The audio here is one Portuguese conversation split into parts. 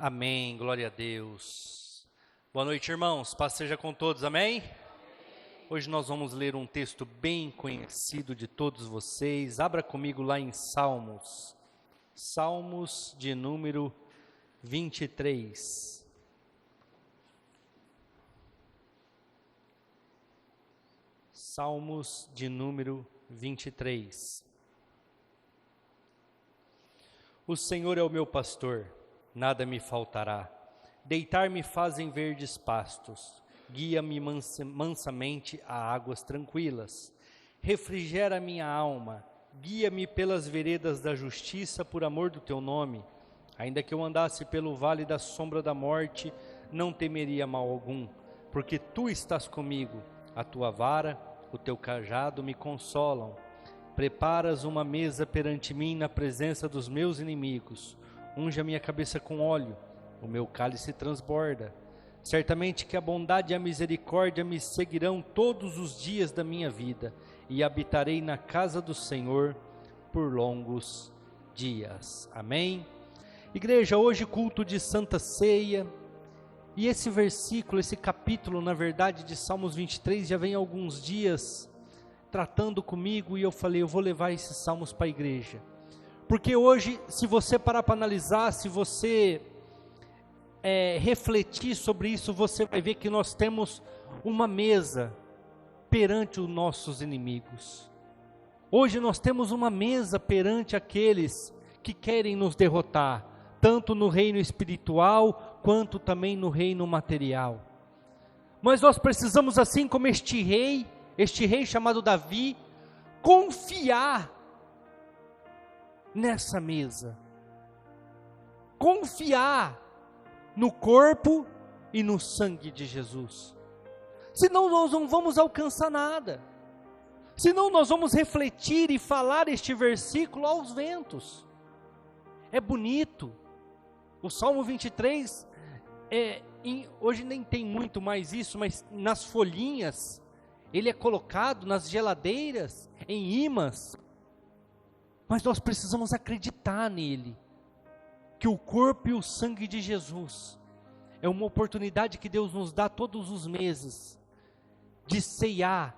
Amém, glória a Deus. Boa noite, irmãos, paz seja com todos, amém? Hoje nós vamos ler um texto bem conhecido de todos vocês. Abra comigo lá em Salmos, Salmos de número 23. Salmos de número 23. O Senhor é o meu pastor, nada me faltará. Deitar-me fazem verdes pastos, guia-me mansamente a águas tranquilas. Refrigera minha alma, guia-me pelas veredas da justiça por amor do teu nome. Ainda que eu andasse pelo vale da sombra da morte, não temeria mal algum, porque tu estás comigo, a tua vara, o teu cajado me consolam. Preparas uma mesa perante mim na presença dos meus inimigos. Unge a minha cabeça com óleo, o meu cálice transborda. Certamente que a bondade e a misericórdia me seguirão todos os dias da minha vida, e habitarei na casa do Senhor por longos dias. Amém? Igreja, hoje culto de Santa Ceia, e esse versículo, esse capítulo, na verdade, de Salmos 23, já vem há alguns dias tratando comigo, e eu falei, eu vou levar esses salmos para a igreja. Porque hoje, se você parar para analisar, se você refletir sobre isso, você vai ver que nós temos uma mesa perante os nossos inimigos. Hoje nós temos uma mesa perante aqueles que querem nos derrotar, tanto no reino espiritual, quanto também no reino material. Mas nós precisamos, assim como este rei chamado Davi, confiar nessa mesa, confiar no corpo e no sangue de Jesus, senão nós não vamos alcançar nada, senão nós vamos refletir e falar este versículo aos ventos. É bonito, o Salmo 23, hoje nem tem muito mais isso, mas nas folhinhas, ele é colocado nas geladeiras, em imãs, mas nós precisamos acreditar nele, que o corpo e o sangue de Jesus é uma oportunidade que Deus nos dá todos os meses, de ceiar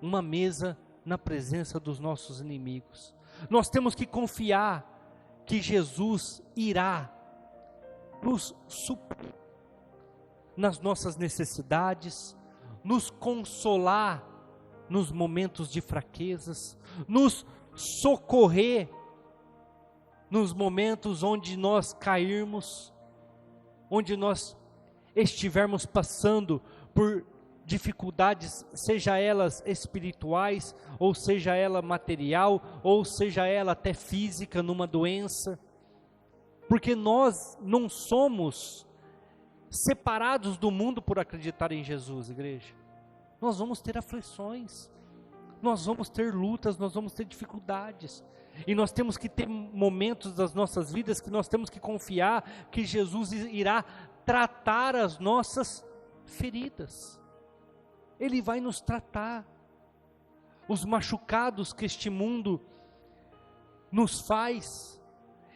uma mesa na presença dos nossos inimigos. Nós temos que confiar que Jesus irá nos suprir nas nossas necessidades, nos consolar nos momentos de fraquezas, nos socorrer nos momentos onde nós cairmos, onde nós estivermos passando por dificuldades, seja elas espirituais, ou seja ela material, ou seja ela até física, numa doença, porque nós não somos separados do mundo por acreditar em Jesus, igreja. Nós vamos ter aflições, nós vamos ter lutas, nós vamos ter dificuldades, e nós temos que ter momentos das nossas vidas que nós temos que confiar que Jesus irá tratar as nossas feridas. Ele vai nos tratar. Os machucados que este mundo nos faz.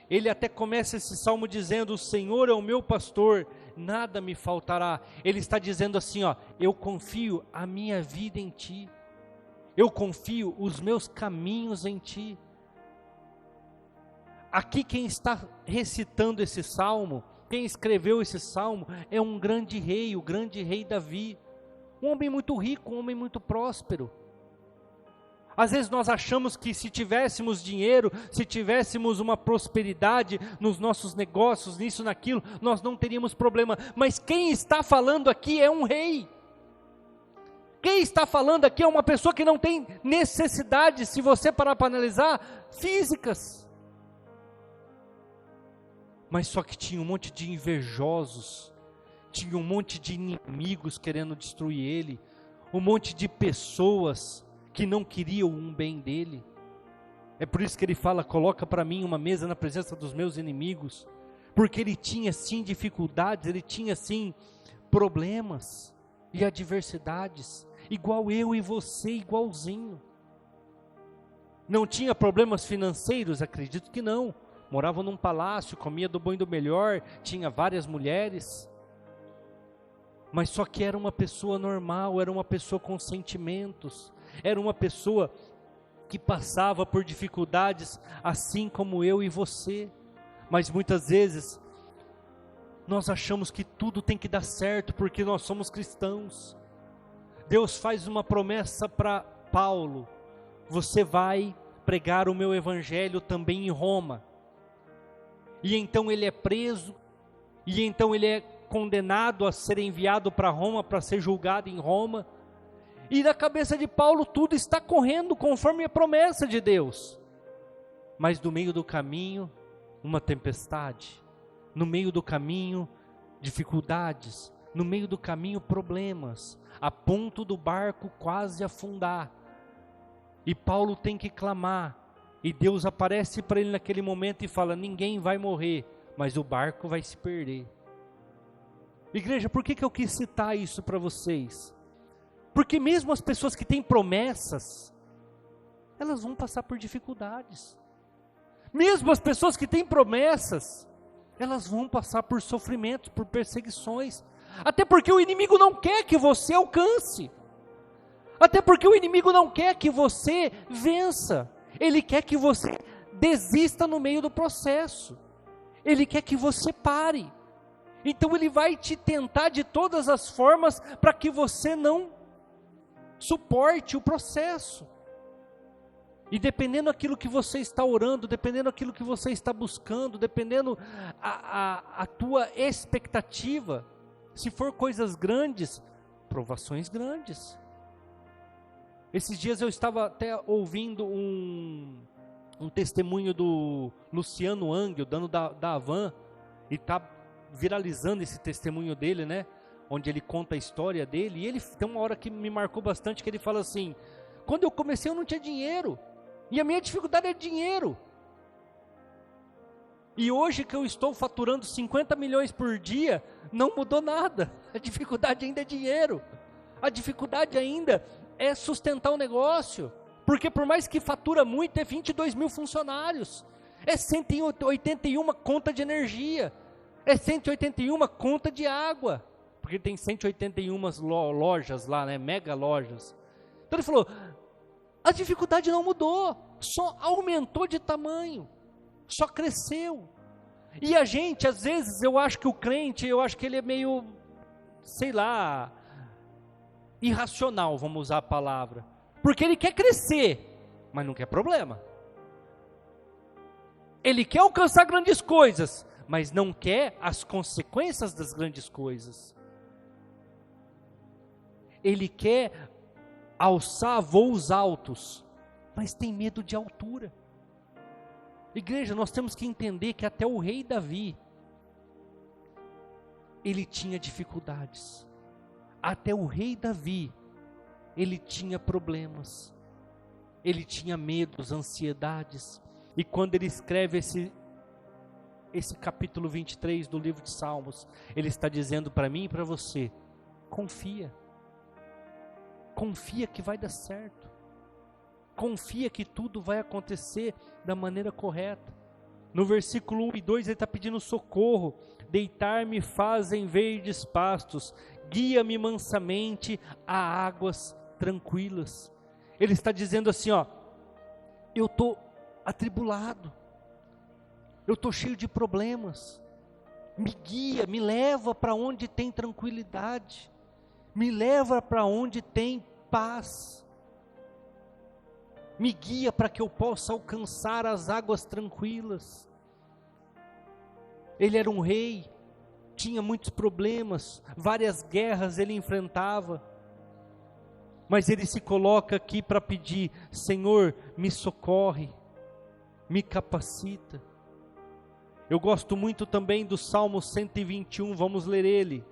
Ele até começa esse salmo dizendo, o Senhor é o meu pastor, nada me faltará. Ele está dizendo assim, eu confio a minha vida em Ti. Eu confio os meus caminhos em Ti. Aqui quem está recitando esse salmo, quem escreveu esse salmo, é um grande rei, o grande rei Davi. Um homem muito rico, um homem muito próspero. Às vezes nós achamos que se tivéssemos dinheiro, se tivéssemos uma prosperidade nos nossos negócios, nisso, naquilo, nós não teríamos problema. Mas quem está falando aqui é um rei. Quem está falando aqui é uma pessoa que não tem necessidades, se você parar para analisar, físicas. Mas só que tinha um monte de invejosos, tinha um monte de inimigos querendo destruir ele, um monte de pessoas que não queriam um bem dele. É por isso que ele fala, coloca para mim uma mesa na presença dos meus inimigos, porque ele tinha sim dificuldades, ele tinha sim problemas e adversidades, igual eu e você, igualzinho. Não tinha problemas financeiros? Acredito que não, morava num palácio, comia do bom e do melhor, tinha várias mulheres, mas só que era uma pessoa normal, era uma pessoa com sentimentos, era uma pessoa que passava por dificuldades, assim como eu e você. Mas muitas vezes, nós achamos que tudo tem que dar certo, porque nós somos cristãos. Deus faz uma promessa para Paulo: você vai pregar o meu evangelho também em Roma. E então ele é preso, e então ele é condenado a ser enviado para Roma, para ser julgado em Roma. E na cabeça de Paulo tudo está correndo conforme a promessa de Deus. Mas no meio do caminho, uma tempestade. No meio do caminho, dificuldades. No meio do caminho, problemas, a ponto do barco quase afundar. E Paulo tem que clamar, e Deus aparece para ele naquele momento e fala: ninguém vai morrer, mas o barco vai se perder. Igreja, por que eu quis citar isso para vocês? Porque mesmo as pessoas que têm promessas, elas vão passar por dificuldades. Mesmo as pessoas que têm promessas, elas vão passar por sofrimentos, por perseguições. Até porque o inimigo não quer que você alcance. Até porque o inimigo não quer que você vença. Ele quer que você desista no meio do processo. Ele quer que você pare. Então ele vai te tentar de todas as formas para que você não suporte o processo. E dependendo daquilo que você está orando, dependendo daquilo que você está buscando, dependendo a tua expectativa, se for coisas grandes, provações grandes. Esses dias eu estava até ouvindo um testemunho do Luciano Angel, dono da Havan, e está viralizando esse testemunho dele, né? Onde ele conta a história dele, e ele tem uma hora que me marcou bastante, que ele fala assim: quando eu comecei eu não tinha dinheiro, e a minha dificuldade é dinheiro. E hoje que eu estou faturando 50 milhões por dia, não mudou nada. A dificuldade ainda é dinheiro. A dificuldade ainda é sustentar o negócio. Porque por mais que fatura muito, é 22 mil funcionários. É 181 conta de energia. É 181 conta de água. Porque tem 181 lojas lá, né? Mega lojas. Então ele falou, a dificuldade não mudou. Só aumentou de tamanho. Só cresceu. E a gente, às vezes, eu acho que o crente, eu acho que ele é meio, sei lá, irracional, vamos usar a palavra. Porque ele quer crescer, mas não quer problema. Ele quer alcançar grandes coisas, mas não quer as consequências das grandes coisas. Ele quer alçar voos altos, mas tem medo de altura. Igreja, nós temos que entender que até o rei Davi, ele tinha dificuldades. Até o rei Davi, ele tinha problemas. Ele tinha medos, ansiedades. E quando ele escreve esse capítulo 23 do livro de Salmos, ele está dizendo para mim e para você: confia. Confia que vai dar certo. Confia que tudo vai acontecer da maneira correta. No versículo 1 e 2 ele está pedindo socorro. Deitar-me faz em verdes pastos, guia-me mansamente a águas tranquilas. Ele está dizendo assim, ó, eu estou atribulado, eu estou cheio de problemas, me guia, me leva para onde tem tranquilidade, me leva para onde tem paz. Me guia para que eu possa alcançar as águas tranquilas. Ele era um rei, tinha muitos problemas, várias guerras ele enfrentava. Mas ele se coloca aqui para pedir: Senhor, me socorre, me capacita. Eu gosto muito também do Salmo 121, vamos ler ele.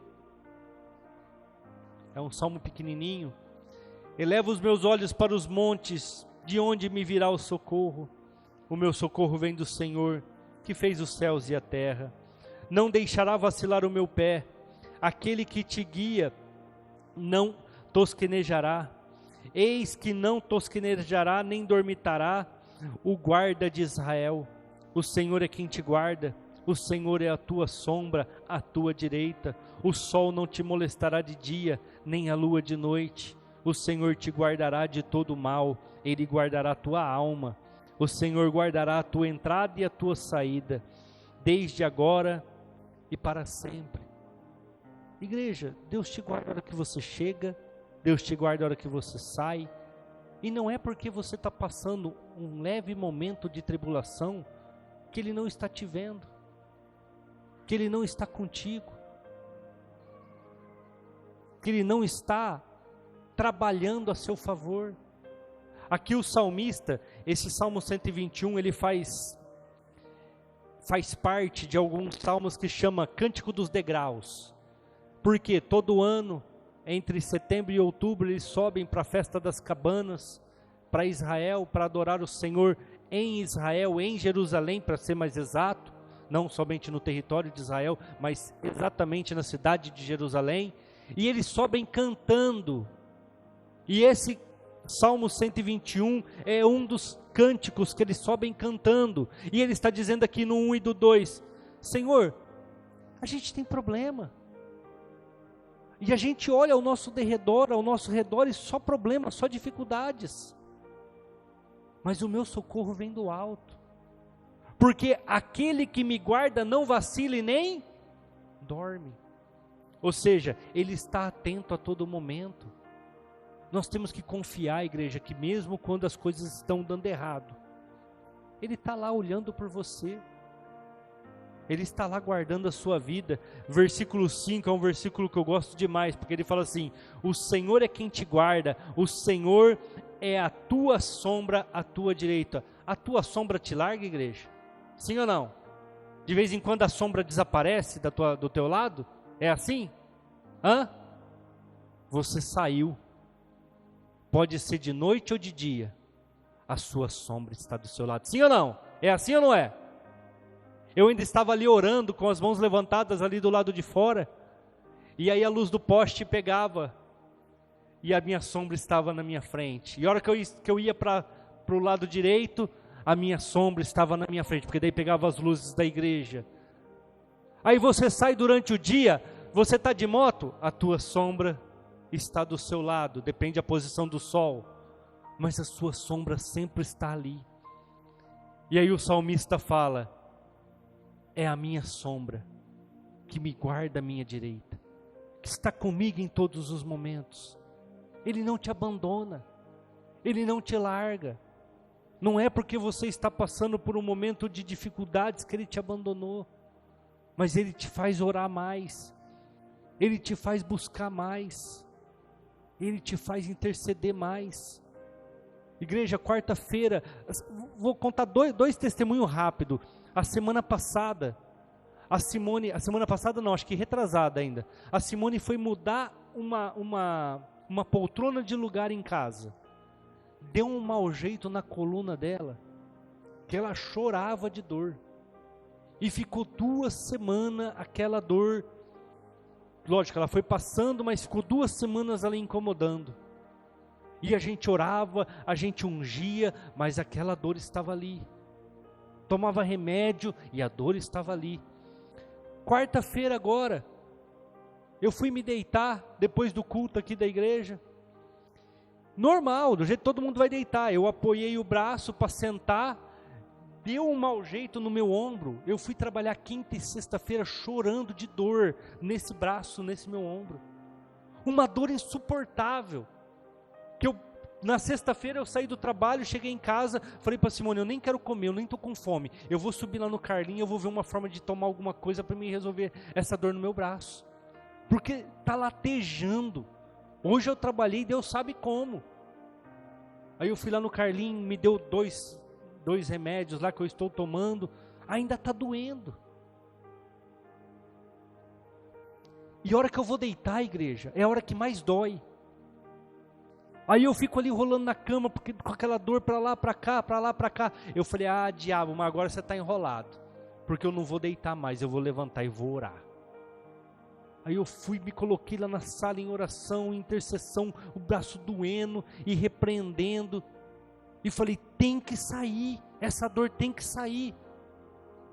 É um salmo pequenininho. Eleva os meus olhos para os montes, de onde me virá o socorro? O meu socorro vem do Senhor, que fez os céus e a terra. Não deixará vacilar o meu pé. Aquele que te guia não tosquenejará. Eis que não tosquenejará, nem dormitará o guarda de Israel. O Senhor é quem te guarda, o Senhor é a tua sombra, à tua direita. O sol não te molestará de dia, nem a lua de noite. O Senhor te guardará de todo mal, Ele guardará a tua alma. O Senhor guardará a tua entrada e a tua saída, desde agora e para sempre. Igreja, Deus te guarda a hora que você chega, Deus te guarda a hora que você sai. E não é porque você está passando um leve momento de tribulação, que Ele não está te vendo, que Ele não está contigo, que Ele não está trabalhando a seu favor. Aqui o salmista, esse Salmo 121, ele faz parte de alguns salmos que chama Cântico dos Degraus, porque todo ano, entre setembro e outubro, eles sobem para a festa das cabanas, para Israel, para adorar o Senhor em Israel, em Jerusalém, para ser mais exato, não somente no território de Israel, mas exatamente na cidade de Jerusalém, e eles sobem cantando, e esse Salmo 121 é um dos cânticos que eles sobem cantando, e ele está dizendo aqui no 1 e do 2, Senhor, a gente tem problema, e a gente olha ao nosso redor e só problemas, só dificuldades, mas o meu socorro vem do alto, porque aquele que me guarda não vacila e nem dorme, ou seja, Ele está atento a todo momento. Nós temos que confiar, igreja, que mesmo quando as coisas estão dando errado, Ele está lá olhando por você, Ele está lá guardando a sua vida. Versículo 5 é um versículo que eu gosto demais, porque ele fala assim, o Senhor é quem te guarda, o Senhor é a tua sombra à tua direita. A tua sombra te larga, igreja? Sim ou não? De vez em quando a sombra desaparece do teu lado? É assim? Você saiu, pode ser de noite ou de dia, a sua sombra está do seu lado. Sim ou não? É assim ou não é? Eu ainda estava ali orando, com as mãos levantadas ali do lado de fora, e aí a luz do poste pegava, e a minha sombra estava na minha frente, e a hora que eu ia para o lado direito, a minha sombra estava na minha frente, porque daí pegava as luzes da igreja. Aí você sai durante o dia, você está de moto, a tua sombra está do seu lado, depende da posição do sol, mas a sua sombra sempre está ali. E aí o salmista fala, é a minha sombra que me guarda à minha direita, que está comigo em todos os momentos. Ele não te abandona, Ele não te larga. Não é porque você está passando por um momento de dificuldades que Ele te abandonou, mas Ele te faz orar mais, Ele te faz buscar mais, Ele te faz interceder mais. Igreja, quarta-feira, vou contar dois testemunhos rápidos. A semana passada, acho que retrasada ainda, a Simone foi mudar uma poltrona de lugar em casa, deu um mau jeito na coluna dela, que ela chorava de dor, e ficou 2 semanas aquela dor, lógico, ela foi passando, mas ficou 2 semanas ela incomodando, e a gente orava, a gente ungia, mas aquela dor estava ali, tomava remédio e a dor estava ali. Quarta-feira agora, eu fui me deitar, depois do culto aqui da igreja, normal, do jeito que todo mundo vai deitar, eu apoiei o braço para sentar, deu um mau jeito no meu ombro, eu fui trabalhar quinta e sexta-feira chorando de dor, nesse braço, nesse meu ombro, uma dor insuportável, que na sexta-feira eu saí do trabalho, cheguei em casa, falei para Simone, eu nem quero comer, eu nem estou com fome, eu vou subir lá no Carlinho, eu vou ver uma forma de tomar alguma coisa para me resolver essa dor no meu braço, porque está latejando. Hoje eu trabalhei, Deus sabe como. Aí eu fui lá no Carlinho, me deu dois remédios lá que eu estou tomando, ainda está doendo. E a hora que eu vou deitar, igreja, é a hora que mais dói. Aí eu fico ali rolando na cama, porque com aquela dor para lá, para cá, para lá, para cá. Eu falei, diabo, mas agora você está enrolado, porque eu não vou deitar mais, eu vou levantar e vou orar. Aí eu fui, me coloquei lá na sala em oração, em intercessão, o braço doendo e repreendendo. E falei, tem que sair, essa dor tem que sair.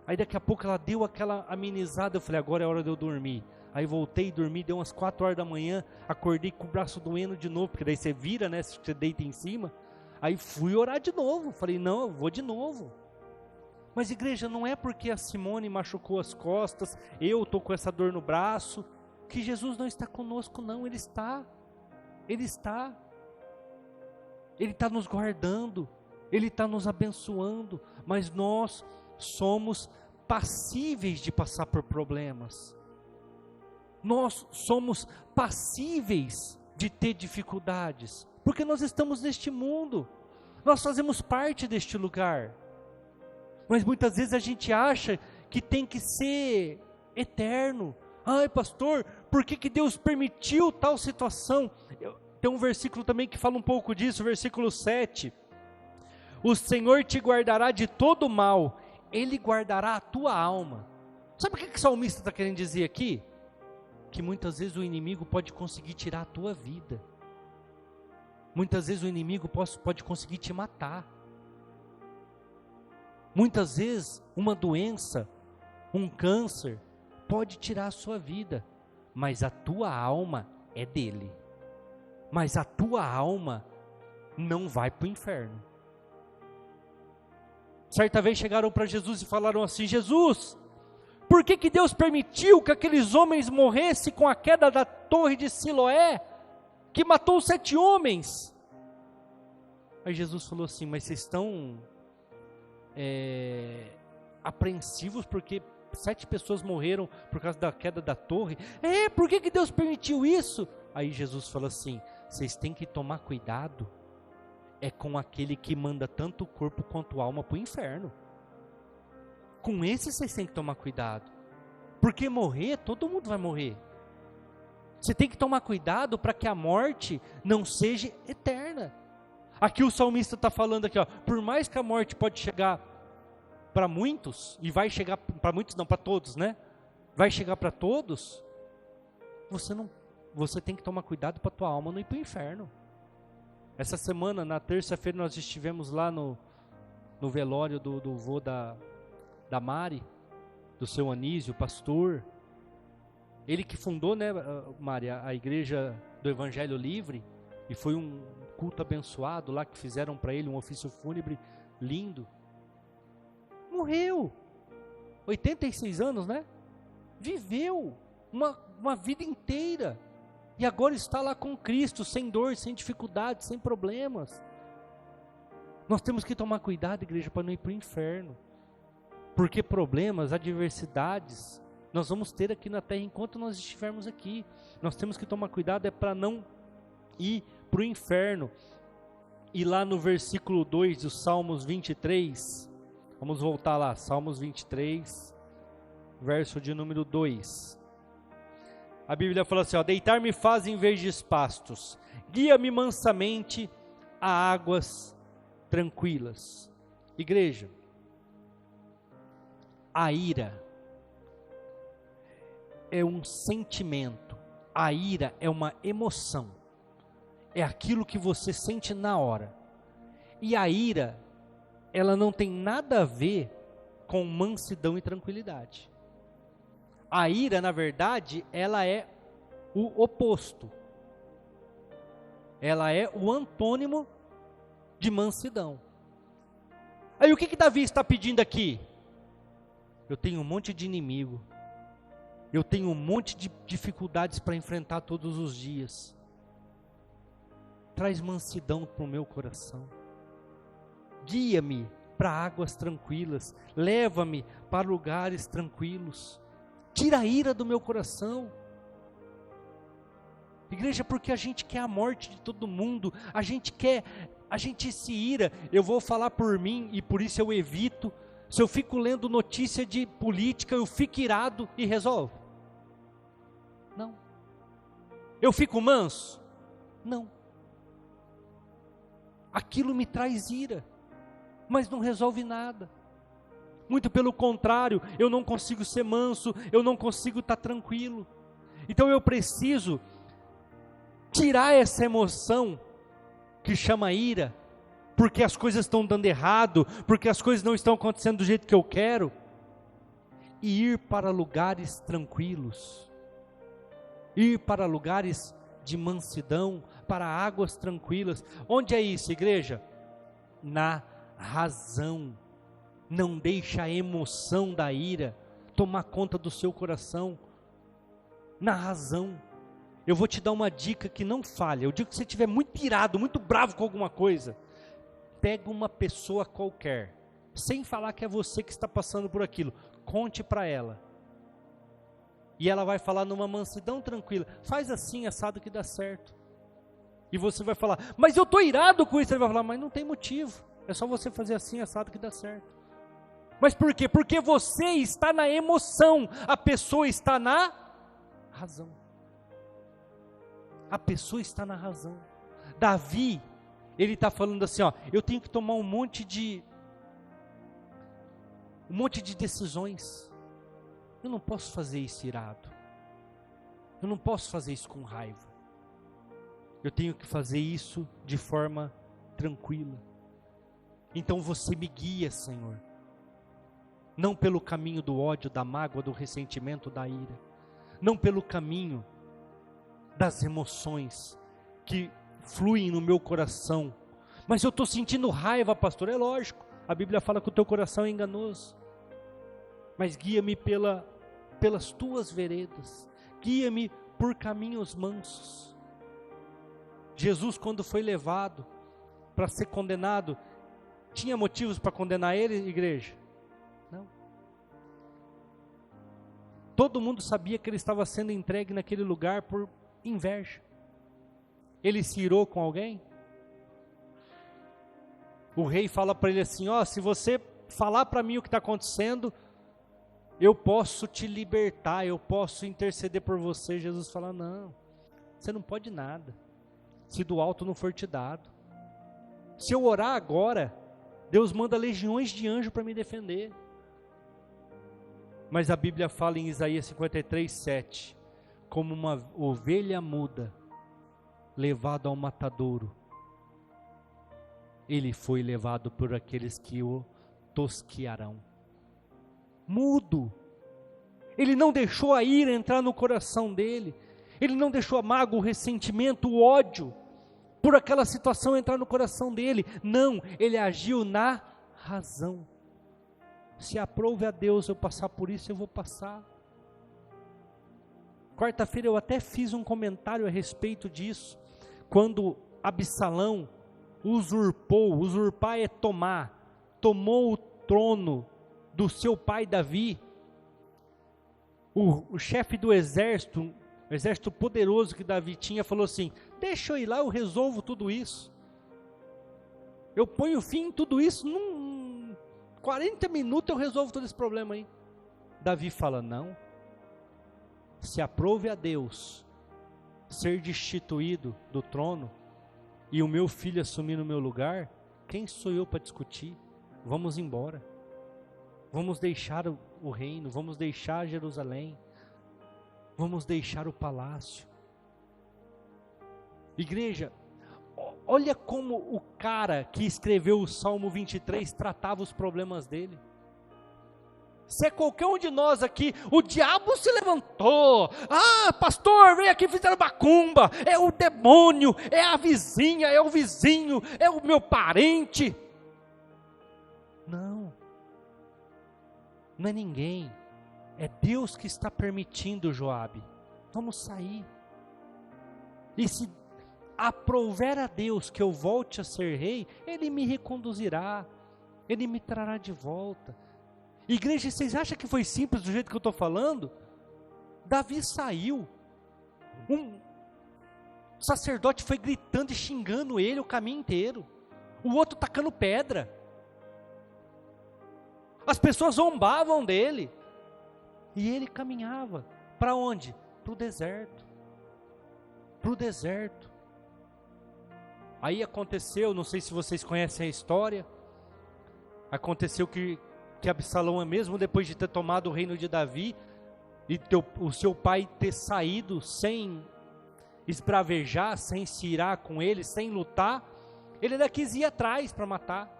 Aí daqui a pouco ela deu aquela amenizada, eu falei, agora é hora de eu dormir. Aí voltei, dormi, deu umas 4 horas da manhã, acordei com o braço doendo de novo, porque daí você vira, né, você deita em cima. Aí fui orar de novo, falei, não, eu vou de novo. Mas igreja, não é porque a Simone machucou as costas, eu estou com essa dor no braço, que Jesus não está conosco não, Ele está. Ele está. Ele está nos guardando, Ele está nos abençoando, mas nós somos passíveis de passar por problemas. Nós somos passíveis de ter dificuldades, porque nós estamos neste mundo, nós fazemos parte deste lugar, mas muitas vezes a gente acha que tem que ser eterno. Ai pastor, por que Deus permitiu tal situação? Tem um versículo também que fala um pouco disso, versículo 7, o Senhor te guardará de todo mal, Ele guardará a tua alma. Sabe o que o salmista está querendo dizer aqui? Que muitas vezes o inimigo pode conseguir tirar a tua vida, muitas vezes o inimigo pode conseguir te matar, muitas vezes uma doença, um câncer, pode tirar a sua vida, mas a tua alma é dele, mas a tua alma não vai para o inferno. Certa vez chegaram para Jesus e falaram assim, Jesus, por que Deus permitiu que aqueles homens morressem com a queda da torre de Siloé, que matou 7 homens? Aí Jesus falou assim, mas vocês estão apreensivos porque 7 pessoas morreram por causa da queda da torre? Por que Deus permitiu isso? Aí Jesus falou assim, vocês têm que tomar cuidado, é com aquele que manda tanto o corpo quanto a alma para o inferno. Com esse vocês têm que tomar cuidado, porque morrer, todo mundo vai morrer. Você tem que tomar cuidado para que a morte não seja eterna. Aqui o salmista está falando aqui, ó, por mais que a morte pode chegar para muitos, e vai chegar para muitos não, para todos, né? Vai chegar para todos, você tem que tomar cuidado para a tua alma não ir para o inferno. Essa semana, na terça-feira, nós estivemos lá no velório do vô da Mari, do seu Anísio, pastor. Ele que fundou, né, Mari, a igreja do Evangelho Livre, e foi um culto abençoado lá, que fizeram para ele um ofício fúnebre lindo. Morreu, 86 anos, né? Viveu uma vida inteira, e agora está lá com Cristo, sem dor, sem dificuldade, sem problemas. Nós temos que tomar cuidado, igreja, para não ir para o inferno, porque problemas, adversidades, nós vamos ter aqui na terra enquanto nós estivermos aqui. Nós temos que tomar cuidado para não ir para o inferno. E lá no versículo 2 do Salmos 23, vamos voltar lá, Salmos 23, verso de número 2. A Bíblia fala assim, ó, deitar-me faz em verdes pastos, guia-me mansamente a águas tranquilas. Igreja, a ira é um sentimento, a ira é uma emoção, é aquilo que você sente na hora, e a ira, ela não tem nada a ver com mansidão e tranquilidade. A ira, na verdade, ela é o oposto, ela é o antônimo de mansidão. Aí o que Davi está pedindo aqui? Eu tenho um monte de inimigo, eu tenho um monte de dificuldades para enfrentar todos os dias, traz mansidão para o meu coração, guia-me para águas tranquilas, leva-me para lugares tranquilos, tira a ira do meu coração. Igreja, porque a gente quer a morte de todo mundo, a gente se ira. Eu vou falar por mim e por isso eu evito. Se eu fico lendo notícia de política, eu fico irado e resolvo? Não. Eu fico manso? Não. Aquilo me traz ira, mas não resolve nada. Muito pelo contrário, eu não consigo ser manso, eu não consigo estar tranquilo. Então eu preciso tirar essa emoção que chama ira, porque as coisas estão dando errado, porque as coisas não estão acontecendo do jeito que eu quero. e ir para lugares tranquilos, ir para lugares de mansidão, para águas tranquilas. Onde é isso, igreja? Na razão. Não deixa a emoção da ira tomar conta do seu coração. Na razão. Eu vou te dar uma dica que não falha. Eu digo que se você estiver muito irado, muito bravo com alguma coisa, pega uma pessoa qualquer, sem falar que é você que está passando por aquilo, conte para ela. E ela vai falar numa mansidão tranquila, faz assim, assado, que dá certo. E você vai falar, mas eu estou irado com isso. Ele vai falar, mas não tem motivo, é só você fazer assim, assado, que dá certo. Mas por quê? Porque você está na emoção, a pessoa está na razão. A pessoa está na razão. Davi, ele está falando assim, ó, eu tenho que tomar um monte de decisões. Eu não posso fazer isso irado. Eu não posso fazer isso com raiva. Eu tenho que fazer isso de forma tranquila. Então você me guia, Senhor. Não pelo caminho do ódio, da mágoa, do ressentimento, da ira. Não pelo caminho das emoções que fluem no meu coração. Mas eu estou sentindo raiva, pastor. É lógico, a Bíblia fala que o teu coração é enganoso. Mas guia-me pelas tuas veredas. Guia-me por caminhos mansos. Jesus, quando foi levado para ser condenado, tinha motivos para condenar ele, igreja? Não. Todo mundo sabia que ele estava sendo entregue naquele lugar por inveja. Ele se irou com alguém? O rei fala para ele assim, ó, se você falar para mim o que está acontecendo, eu posso te libertar, eu posso interceder por você. Jesus fala, não, você não pode nada, se do alto não for te dado. Se eu orar agora, Deus manda legiões de anjos para me defender. Mas a Bíblia fala em Isaías 53:7, como uma ovelha muda, levado ao matadouro, ele foi levado por aqueles que o tosquiarão. Mudo. Ele não deixou a ira entrar no coração dele. Ele não deixou a mágoa, o ressentimento, o ódio por aquela situação entrar no coração dele. Não, ele agiu na razão. Se aprove a Deus eu passar por isso, eu vou passar. Quarta-feira eu até fiz um comentário a respeito disso. Quando Absalão usurpar é tomou o trono do seu pai Davi, o chefe do exército, o exército poderoso que Davi tinha, falou assim, deixa eu ir lá, eu resolvo tudo isso, eu ponho fim em tudo isso, 40 minutos eu resolvo todo esse problema aí. Davi fala, não, se aprove a Deus ser destituído do trono, e o meu filho assumir no meu lugar, quem sou eu para discutir? Vamos embora. Vamos deixar o reino, vamos deixar Jerusalém, vamos deixar o palácio. Igreja, olha como o cara que escreveu o Salmo 23 tratava os problemas dele. Se é qualquer um de nós aqui, o diabo se levantou, pastor, vem aqui, fizeram macumba, é o demônio, é a vizinha, é o vizinho, é o meu parente. Não é ninguém, é Deus que está permitindo, Joabe. Vamos sair. E se aprouver a Deus que eu volte a ser rei, Ele me reconduzirá, Ele me trará de volta. Igreja, vocês acham que foi simples do jeito que eu estou falando? Davi saiu, um sacerdote foi gritando e xingando ele o caminho inteiro, o outro tacando pedra, as pessoas zombavam dele, e ele caminhava, para onde? Para o deserto, aí aconteceu, não sei se vocês conhecem a história, aconteceu que Absalão, mesmo depois de ter tomado o reino de Davi, e o seu pai ter saído sem esbravejar, sem se irar com ele, sem lutar, ele ainda quis ir atrás para matar.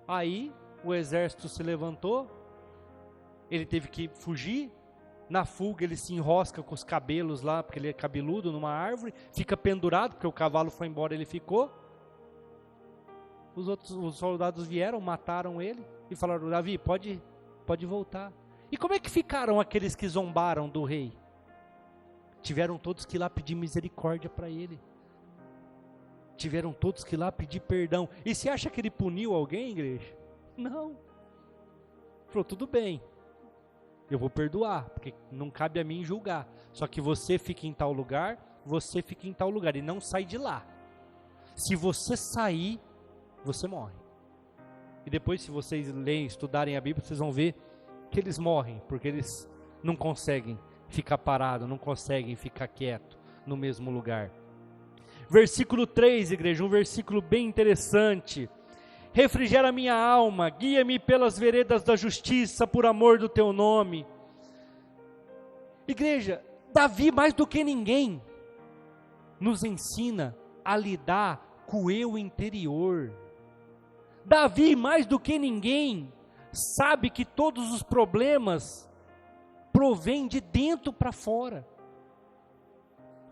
Aí o exército se levantou, ele teve que fugir. Na fuga ele se enrosca com os cabelos lá, porque ele é cabeludo, numa árvore, fica pendurado, porque o cavalo foi embora, ele ficou. Os soldados vieram, mataram ele e falaram: Davi, pode voltar. E como é que ficaram aqueles que zombaram do rei? Tiveram todos que ir lá pedir misericórdia para ele. Tiveram todos que ir lá pedir perdão. E você acha que ele puniu alguém, igreja? Não. Falou: tudo bem, eu vou perdoar, porque não cabe a mim julgar. Só que você fica em tal lugar, você fica em tal lugar, e não sai de lá. Se você sair, você morre. E depois, se vocês lerem, estudarem a Bíblia, vocês vão ver que eles morrem, porque eles não conseguem ficar parados, não conseguem ficar quietos no mesmo lugar. Versículo 3, igreja, um versículo bem interessante. Refrigera minha alma, guia-me pelas veredas da justiça, por amor do teu nome. Igreja, Davi, mais do que ninguém, nos ensina a lidar com o eu interior. Davi, mais do que ninguém, sabe que todos os problemas provêm de dentro para fora.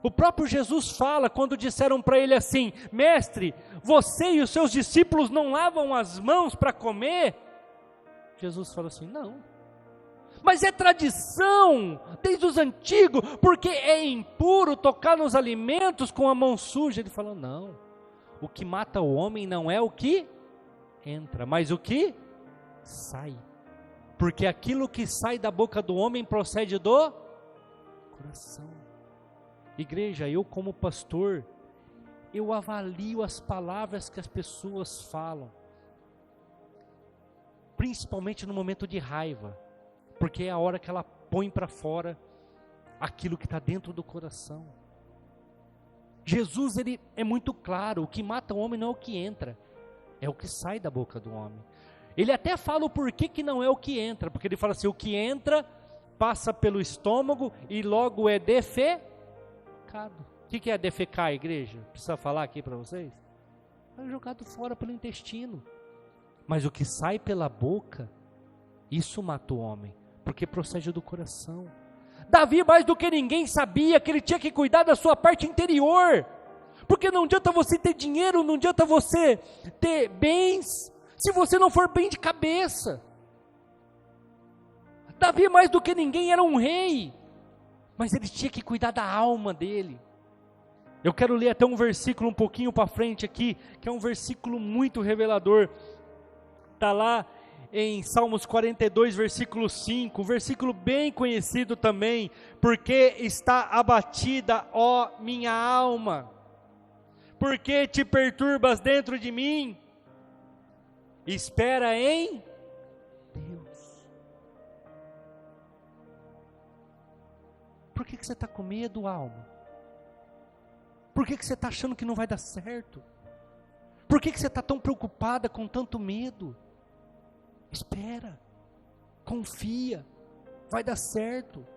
O próprio Jesus fala, quando disseram para ele assim: mestre, você e os seus discípulos não lavam as mãos para comer? Jesus fala assim: não, mas é tradição, desde os antigos, porque é impuro tocar nos alimentos com a mão suja. Ele falou: não, o que mata o homem não é o que entra, mas o que sai, porque aquilo que sai da boca do homem procede do coração. Igreja, eu como pastor, eu avalio as palavras que as pessoas falam, principalmente no momento de raiva, porque é a hora que ela põe para fora aquilo que está dentro do coração. Jesus, ele é muito claro: o que mata o homem não é o que entra, é o que sai da boca do homem. Ele até fala o porquê que não é o que entra, porque ele fala assim: o que entra passa pelo estômago e logo é defecado. O que é defecar, igreja? Precisa falar aqui para vocês? É jogado fora pelo intestino. Mas o que sai pela boca, isso mata o homem, porque procede do coração. Davi, mais do que ninguém, sabia que ele tinha que cuidar da sua parte interior, porque não adianta você ter dinheiro, não adianta você ter bens, se você não for bem de cabeça. Davi, mais do que ninguém, era um rei, mas ele tinha que cuidar da alma dele. Eu quero ler até um versículo um pouquinho para frente aqui, que é um versículo muito revelador. Está lá em Salmos 42, versículo 5, um versículo bem conhecido também. Porque está abatida, ó minha alma, porque te perturbas dentro de mim? Espera em Deus. Por que você está com medo, alma? Por que você está achando que não vai dar certo? Por que você está tão preocupada, com tanto medo? Espera, confia, vai dar certo.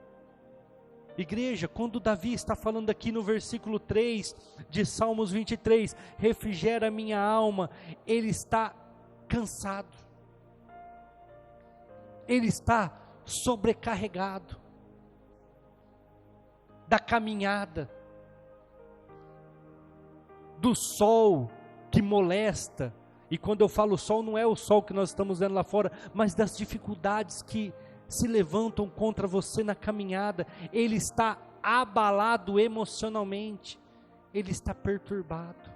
Igreja, quando Davi está falando aqui no versículo 3 de Salmos 23, refrigera minha alma, ele está cansado, ele está sobrecarregado da caminhada, do sol que molesta. E quando eu falo sol, não é o sol que nós estamos vendo lá fora, mas das dificuldades que se levantam contra você na caminhada. Ele está abalado emocionalmente, ele está perturbado.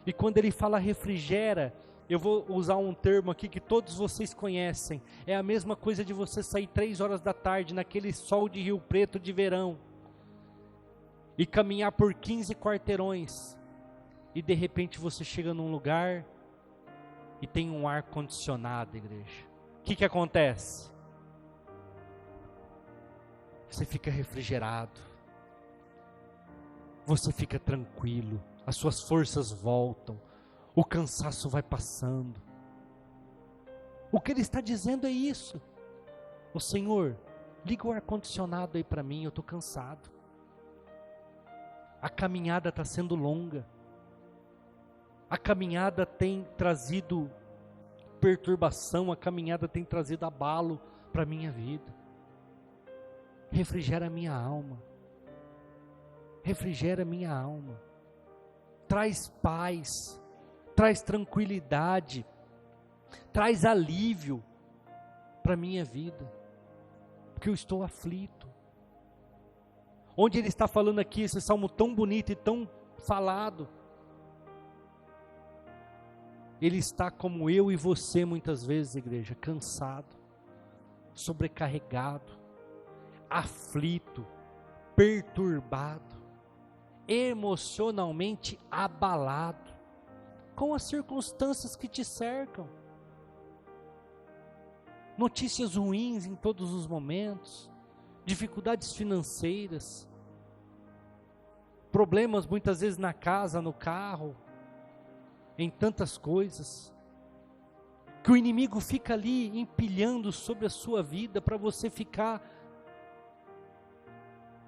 E quando ele fala refrigera, eu vou usar um termo aqui que todos vocês conhecem. É a mesma coisa de você sair 3 horas da tarde, naquele sol de Rio Preto de verão, e caminhar por 15 quarteirões, e de repente você chega num lugar e tem um ar condicionado, igreja. O que acontece? Você fica refrigerado, você fica tranquilo, as suas forças voltam, o cansaço vai passando. O que ele está dizendo é isso: o Senhor, liga o ar-condicionado aí para mim, eu estou cansado. A caminhada está sendo longa, a caminhada tem trazido perturbação, a caminhada tem trazido abalo para a minha vida. Refrigera a minha alma. Refrigera a minha alma. Traz paz, traz tranquilidade, traz alívio para a minha vida, porque eu estou aflito. Onde ele está falando aqui, esse salmo tão bonito e tão falado, ele está como eu e você muitas vezes, igreja, cansado, sobrecarregado, aflito, perturbado, emocionalmente abalado, com as circunstâncias que te cercam, notícias ruins em todos os momentos, dificuldades financeiras, problemas muitas vezes na casa, no carro, em tantas coisas, que o inimigo fica ali empilhando sobre a sua vida, para você ficar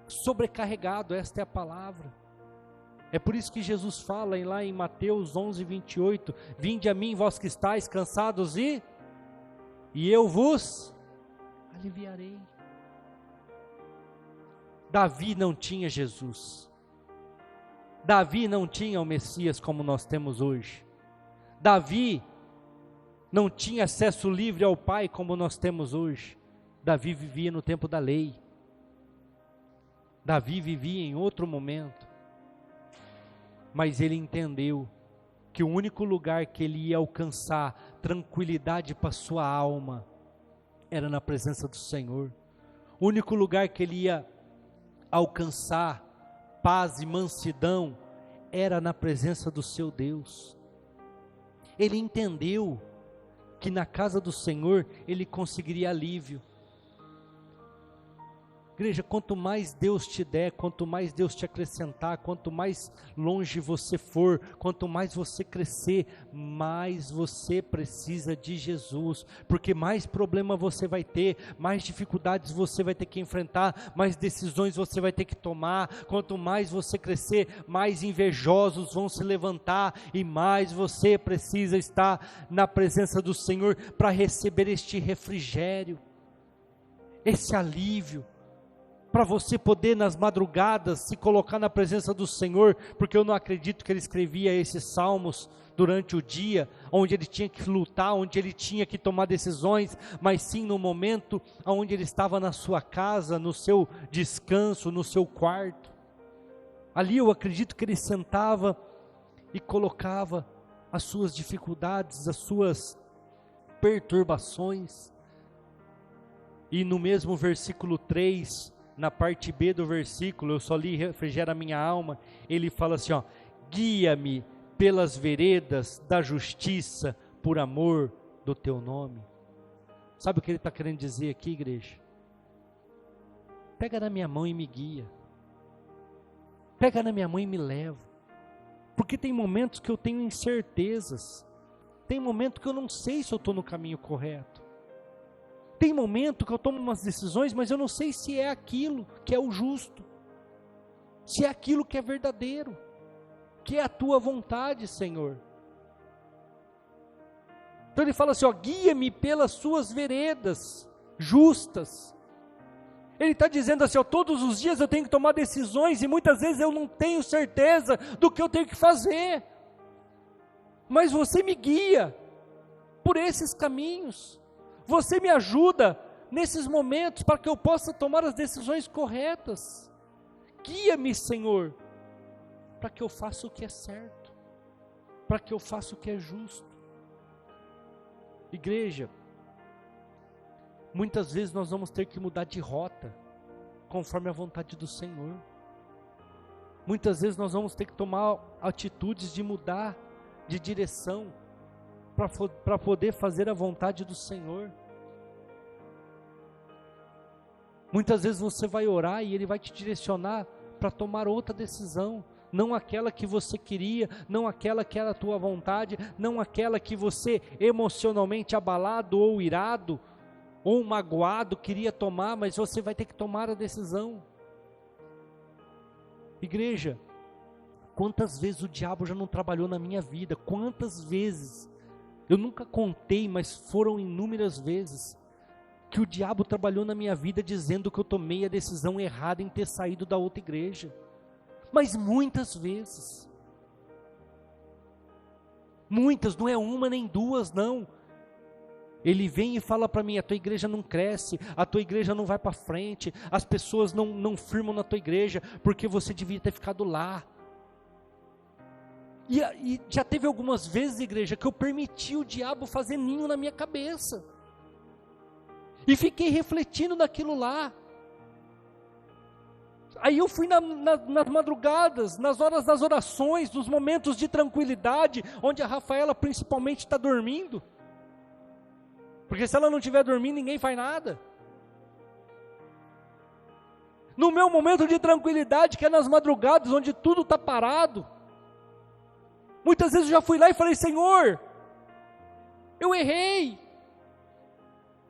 sobrecarregado. Esta é a palavra. É por isso que Jesus fala lá em Mateus 11:28, vinde a mim vós que estáis cansados e eu vos aliviarei. Davi não tinha Jesus. Davi não tinha o Messias como nós temos hoje. Davi não tinha acesso livre ao Pai como nós temos hoje. Davi vivia no tempo da lei. Davi vivia em outro momento. Mas ele entendeu que o único lugar que ele ia alcançar tranquilidade para sua alma era na presença do Senhor. O único lugar que ele ia alcançar paz e mansidão era na presença do seu Deus. Ele entendeu que na casa do Senhor ele conseguiria alívio. Igreja, quanto mais Deus te der, quanto mais Deus te acrescentar, quanto mais longe você for, quanto mais você crescer, mais você precisa de Jesus, porque mais problema você vai ter, mais dificuldades você vai ter que enfrentar, mais decisões você vai ter que tomar. Quanto mais você crescer, mais invejosos vão se levantar, e mais você precisa estar na presença do Senhor para receber este refrigério, esse alívio, para você poder nas madrugadas se colocar na presença do Senhor, porque eu não acredito que ele escrevia esses salmos durante o dia, onde ele tinha que lutar, onde ele tinha que tomar decisões, mas sim no momento onde ele estava na sua casa, no seu descanso, no seu quarto. Ali eu acredito que ele sentava e colocava as suas dificuldades, as suas perturbações. E no mesmo versículo 3, na parte B do versículo, eu só li refrigera a minha alma, ele fala assim, ó, guia-me pelas veredas da justiça, por amor do teu nome. Sabe o que ele está querendo dizer aqui, igreja? Pega na minha mão e me guia, pega na minha mão e me leva, porque tem momentos que eu tenho incertezas, tem momento que eu não sei se eu estou no caminho correto, tem momento que eu tomo umas decisões, mas eu não sei se é aquilo que é o justo, se é aquilo que é verdadeiro, que é a tua vontade, Senhor. Então ele fala assim, ó, guia-me pelas suas veredas justas. Ele está dizendo assim, ó, todos os dias eu tenho que tomar decisões, e muitas vezes eu não tenho certeza do que eu tenho que fazer, mas você me guia por esses caminhos. Você me ajuda nesses momentos para que eu possa tomar as decisões corretas. Guia-me, Senhor, para que eu faça o que é certo, para que eu faça o que é justo. Igreja, muitas vezes nós vamos ter que mudar de rota, conforme a vontade do Senhor. Muitas vezes nós vamos ter que tomar atitudes de mudar de direção, para poder fazer a vontade do Senhor. Muitas vezes você vai orar e Ele vai te direcionar para tomar outra decisão, não aquela que você queria, não aquela que era a tua vontade, não aquela que você emocionalmente abalado ou irado, ou magoado queria tomar, mas você vai ter que tomar a decisão. Igreja, quantas vezes o diabo já não trabalhou na minha vida, quantas vezes, eu nunca contei, mas foram inúmeras vezes, que o diabo trabalhou na minha vida dizendo que eu tomei a decisão errada em ter saído da outra igreja. Mas muitas vezes, muitas, não é uma nem duas, não. Ele vem e fala para mim: a tua igreja não cresce, a tua igreja não vai para frente, as pessoas não firmam na tua igreja, porque você devia ter ficado lá. E já teve algumas vezes, igreja, que eu permiti o diabo fazer ninho na minha cabeça, e fiquei refletindo naquilo lá. Aí eu fui nas madrugadas, nas horas das orações, nos momentos de tranquilidade, onde a Rafaela principalmente está dormindo, porque se ela não estiver dormindo, ninguém faz nada. No meu momento de tranquilidade, que é nas madrugadas, onde tudo está parado, muitas vezes eu já fui lá e falei: Senhor, eu errei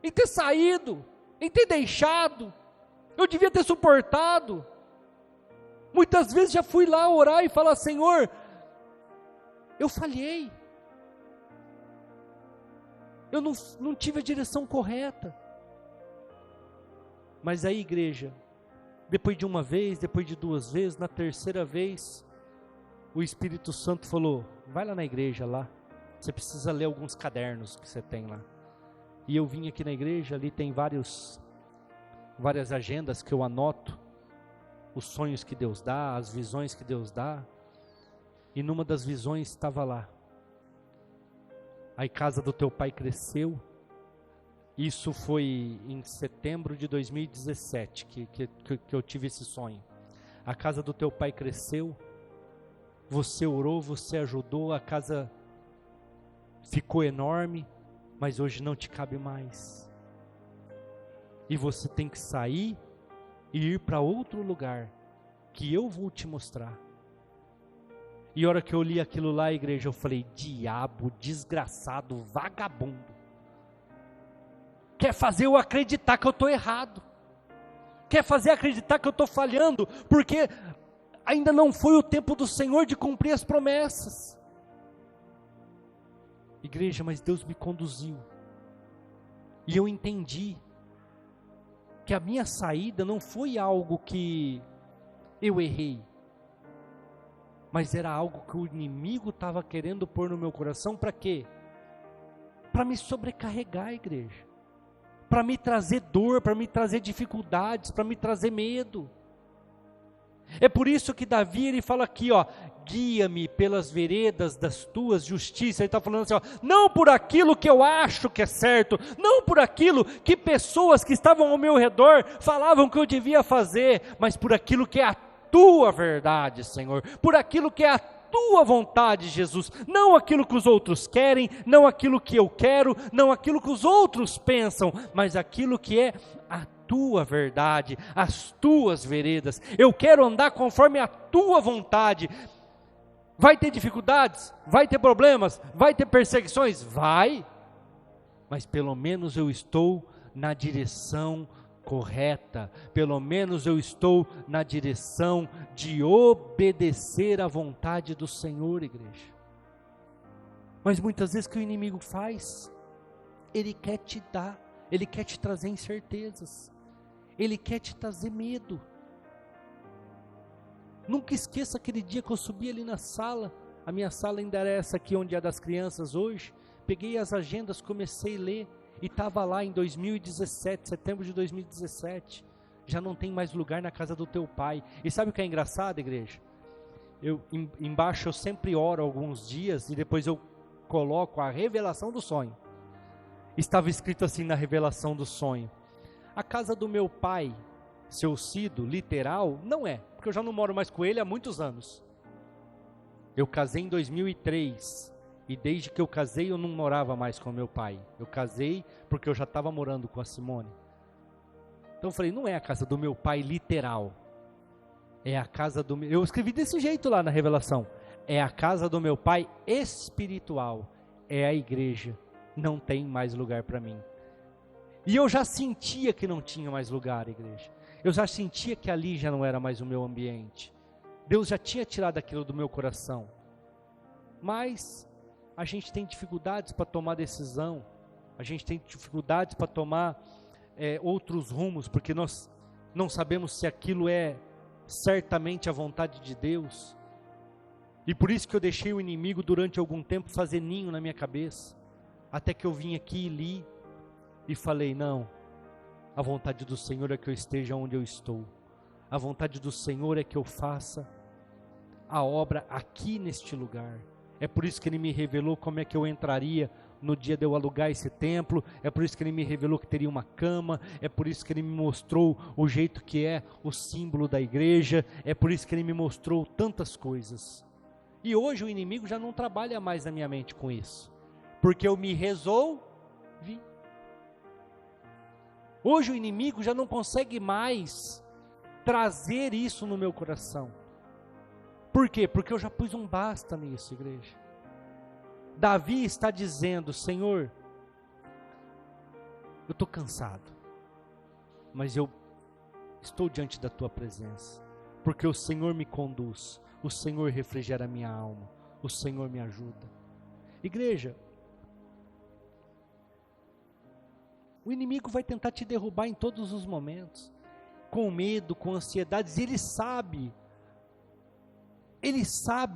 em ter saído, em ter deixado, eu devia ter suportado. Muitas vezes já fui lá orar e falar: Senhor, eu falhei, eu não tive a direção correta. Mas aí, igreja, depois de uma vez, depois de duas vezes, na terceira vez, o Espírito Santo falou: vai lá na igreja lá, você precisa ler alguns cadernos que você tem lá. E eu vim aqui na igreja, ali tem várias agendas que eu anoto, os sonhos que Deus dá, as visões que Deus dá, e numa das visões estava lá: a casa do teu pai cresceu. Isso foi em setembro de 2017 que eu tive esse sonho. A casa do teu pai cresceu, você orou, você ajudou, a casa ficou enorme, mas hoje não te cabe mais. E você tem que sair e ir para outro lugar, que eu vou te mostrar. E a hora que eu li aquilo lá, igreja, eu falei: diabo, desgraçado, vagabundo, quer fazer eu acreditar que eu estou errado, quer fazer acreditar que eu estou falhando, porque ainda não foi o tempo do Senhor de cumprir as promessas. Igreja, mas Deus me conduziu, e eu entendi que a minha saída não foi algo que eu errei, mas era algo que o inimigo estava querendo pôr no meu coração. Para quê? Para me sobrecarregar, igreja, para me trazer dor, para me trazer dificuldades, para me trazer medo. É por isso que Davi, ele fala aqui, ó: guia-me pelas veredas das tuas justiças. Ele está falando assim, ó: não por aquilo que eu acho que é certo, não por aquilo que pessoas que estavam ao meu redor falavam que eu devia fazer, mas por aquilo que é a tua verdade, Senhor, por aquilo que é a tua vontade, Jesus, não aquilo que os outros querem, não aquilo que eu quero, não aquilo que os outros pensam, mas aquilo que é a tua verdade, as tuas veredas. Eu quero andar conforme a tua vontade. Vai ter dificuldades, vai ter problemas, vai ter perseguições, vai, mas pelo menos eu estou na direção correta, pelo menos eu estou na direção de obedecer à vontade do Senhor, igreja. Mas muitas vezes o que o inimigo faz, ele quer te dar, ele quer te trazer incertezas, ele quer te trazer medo. Nunca esqueça aquele dia que eu subi ali na sala, a minha sala ainda era essa aqui onde é das crianças hoje, peguei as agendas, comecei a ler, e estava lá em 2017, setembro de 2017, já não tem mais lugar na casa do teu pai. E sabe o que é engraçado, igreja? Embaixo eu sempre oro alguns dias, e depois eu coloco a revelação do sonho. Estava escrito assim na revelação do sonho: a casa do meu pai, seu Cido, literal, não é, porque eu já não moro mais com ele há muitos anos. Eu casei em 2003, e desde que eu casei eu não morava mais com meu pai. Eu casei porque eu já estava morando com a Simone. Então eu falei: não é a casa do meu pai literal, é a casa do meu... Eu escrevi desse jeito lá na revelação: é a casa do meu pai espiritual, é a igreja, não tem mais lugar para mim. E eu já sentia que não tinha mais lugar, igreja. Eu já sentia que ali já não era mais o meu ambiente. Deus já tinha tirado aquilo do meu coração. Mas a gente tem dificuldades para tomar decisão, a gente tem dificuldades para tomar outros rumos, porque nós não sabemos se aquilo é certamente a vontade de Deus. E por isso que eu deixei o inimigo durante algum tempo fazer ninho na minha cabeça, até que eu vim aqui e li, e falei, não, a vontade do Senhor é que eu esteja onde eu estou, a vontade do Senhor é que eu faça a obra aqui neste lugar. É por isso que Ele me revelou como é que eu entraria no dia de eu alugar esse templo, é por isso que Ele me revelou que teria uma cama, é por isso que Ele me mostrou o jeito que é o símbolo da igreja, é por isso que Ele me mostrou tantas coisas. E hoje o inimigo já não trabalha mais na minha mente com isso, porque eu me resolvi. Hoje o inimigo já não consegue mais trazer isso no meu coração. Por quê? Porque eu já pus um basta nisso, igreja. Davi está dizendo, Senhor, eu estou cansado, mas eu estou diante da Tua presença, porque o Senhor me conduz, o Senhor refrigera a minha alma, o Senhor me ajuda. Igreja, o inimigo vai tentar te derrubar em todos os momentos, com medo, com ansiedades, ele sabe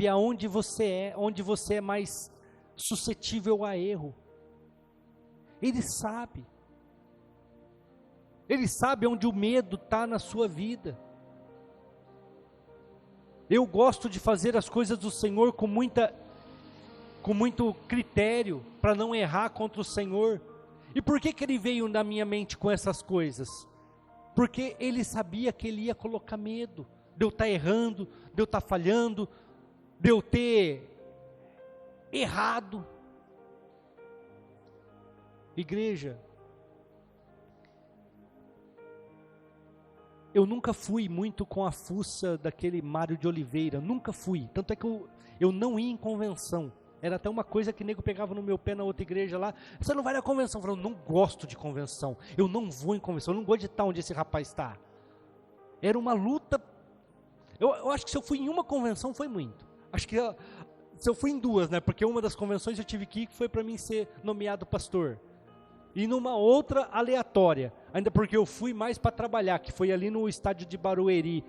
aonde você é mais suscetível a erro. Ele sabe onde o medo está na sua vida. Eu gosto de fazer as coisas do Senhor com muito critério, para não errar contra o Senhor. E por que Ele veio na minha mente com essas coisas? Porque Ele sabia que Ele ia colocar medo, de eu estar errando, de eu estar falhando, de eu ter errado. Igreja, eu nunca fui muito com a fuça daquele Mário de Oliveira, nunca fui, tanto é que eu não ia em convenção, era até uma coisa que nego pegava no meu pé na outra igreja lá, você não vai na convenção, eu falava, não gosto de convenção, eu não vou em convenção, eu não gosto de estar onde esse rapaz está. Era uma luta. Eu acho que se eu fui em uma convenção foi muito, acho que se eu fui em duas, né, porque uma das convenções eu tive que ir, que foi para mim ser nomeado pastor, e numa outra aleatória, ainda porque eu fui mais para trabalhar, que foi ali no estádio de Barueri,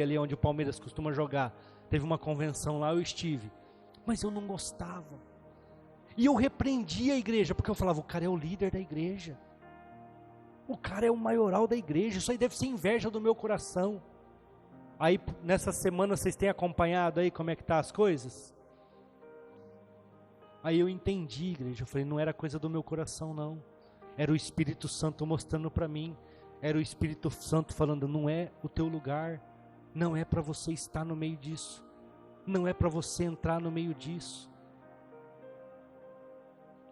ali onde o Palmeiras costuma jogar, teve uma convenção lá, eu estive, mas eu não gostava, e eu repreendia a igreja, porque eu falava, o cara é o líder da igreja, o cara é o maioral da igreja, isso aí deve ser inveja do meu coração. Aí nessa semana vocês têm acompanhado aí como é que tá as coisas? Aí eu entendi, igreja, eu falei, não era coisa do meu coração não, era o Espírito Santo mostrando para mim, era o Espírito Santo falando, não é o teu lugar, não é para você estar no meio disso, não é para você entrar no meio disso.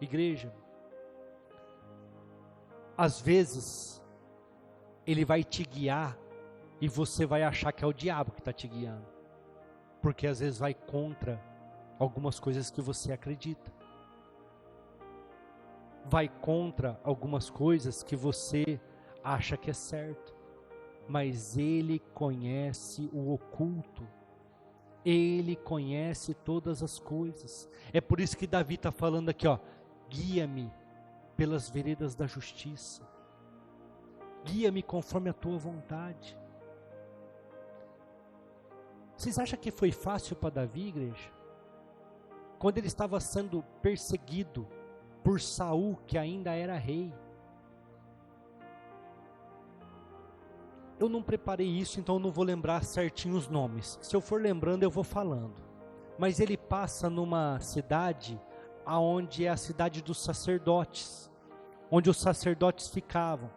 Igreja, às vezes, Ele vai te guiar, e você vai achar que é o diabo que está te guiando, porque às vezes vai contra algumas coisas que você acredita, vai contra algumas coisas que você acha que é certo, mas Ele conhece o oculto, Ele conhece todas as coisas. É por isso que Davi está falando aqui, ó, guia-me pelas veredas da justiça, guia-me conforme a tua vontade. Vocês acham que foi fácil para Davi, igreja? Quando ele estava sendo perseguido por Saul, que ainda era rei. Eu não preparei isso, então eu não vou lembrar certinho os nomes. Se eu for lembrando, eu vou falando. Mas ele passa numa cidade, aonde é a cidade dos sacerdotes, onde os sacerdotes ficavam.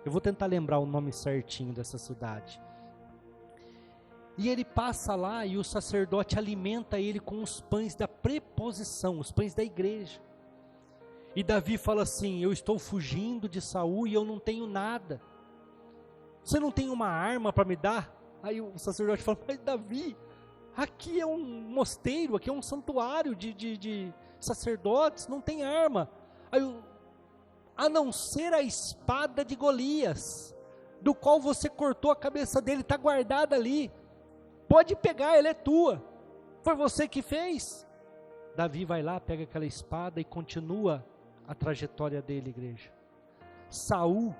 Eu vou tentar lembrar o nome certinho dessa cidade. E ele passa lá e o sacerdote alimenta ele com os pães da preposição, os pães da igreja. E Davi fala assim, eu estou fugindo de Saul e eu não tenho nada. Você não tem uma arma para me dar? Aí o sacerdote fala, mas Davi, aqui é um mosteiro, aqui é um santuário de sacerdotes, não tem arma. Aí, a não ser a espada de Golias, do qual você cortou a cabeça dele, está guardada ali. Pode pegar, ela é tua, foi você que fez. Davi vai lá, pega aquela espada e continua a trajetória dele, igreja. Saul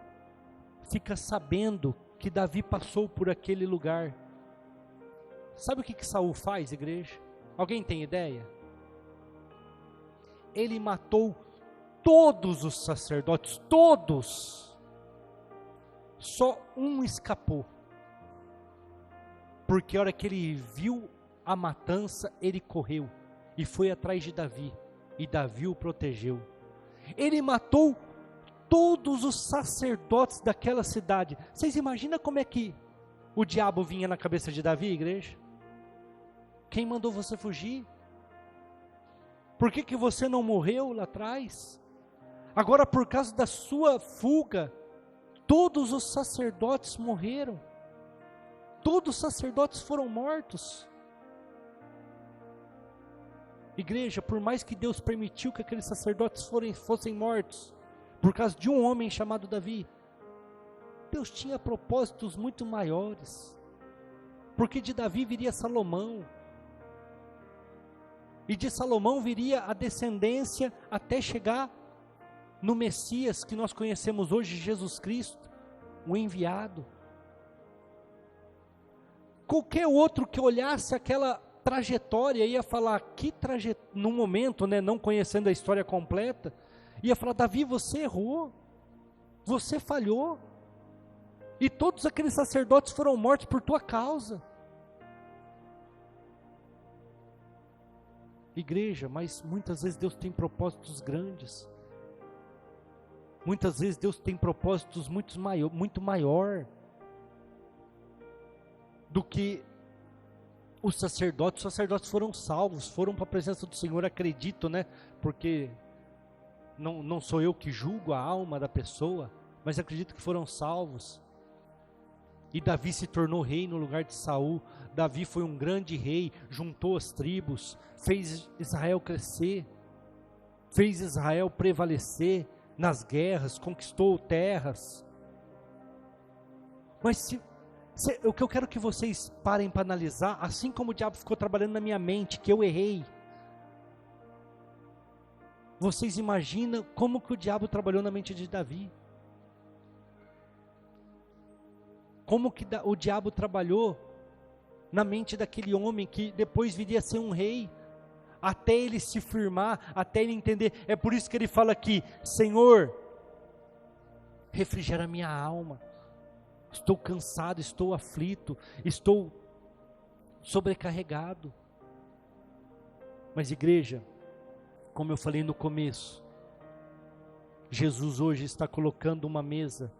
fica sabendo que Davi passou por aquele lugar. Sabe o que Saul faz, igreja? Alguém tem ideia? Ele matou todos os sacerdotes, todos. Só um escapou. Porque a hora que ele viu a matança, ele correu e foi atrás de Davi. E Davi o protegeu. Ele matou todos os sacerdotes daquela cidade. Vocês imaginam como é que o diabo vinha na cabeça de Davi, igreja? Quem mandou você fugir? Por que você não morreu lá atrás? Agora, por causa da sua fuga, todos os sacerdotes morreram. Todos os sacerdotes foram mortos. Igreja, por mais que Deus permitiu que aqueles sacerdotes fossem mortos, por causa de um homem chamado Davi, Deus tinha propósitos muito maiores, porque de Davi viria Salomão, e de Salomão viria a descendência até chegar no Messias que nós conhecemos hoje, Jesus Cristo, o enviado. Qualquer outro que olhasse aquela trajetória ia falar, no momento, não conhecendo a história completa, ia falar, Davi, você errou, você falhou, e todos aqueles sacerdotes foram mortos por tua causa. Igreja, mas muitas vezes Deus tem propósitos grandes, muitas vezes Deus tem propósitos muito maior do que os sacerdotes foram salvos, foram para a presença do Senhor, acredito, porque não sou eu que julgo a alma da pessoa, mas acredito que foram salvos. E Davi se tornou rei no lugar de Saul. Davi foi um grande rei, juntou as tribos, fez Israel crescer, fez Israel prevalecer nas guerras, conquistou terras. Mas o que eu quero que vocês parem para analisar, assim como o diabo ficou trabalhando na minha mente, que eu errei, vocês imaginam como que o diabo trabalhou na mente de Davi? Como que o diabo trabalhou na mente daquele homem que depois viria a ser um rei, até ele se firmar, até ele entender. É por isso que ele fala aqui, Senhor, refrigera minha alma, estou cansado, estou aflito, estou sobrecarregado. Mas igreja, como eu falei no começo, Jesus hoje está colocando uma mesa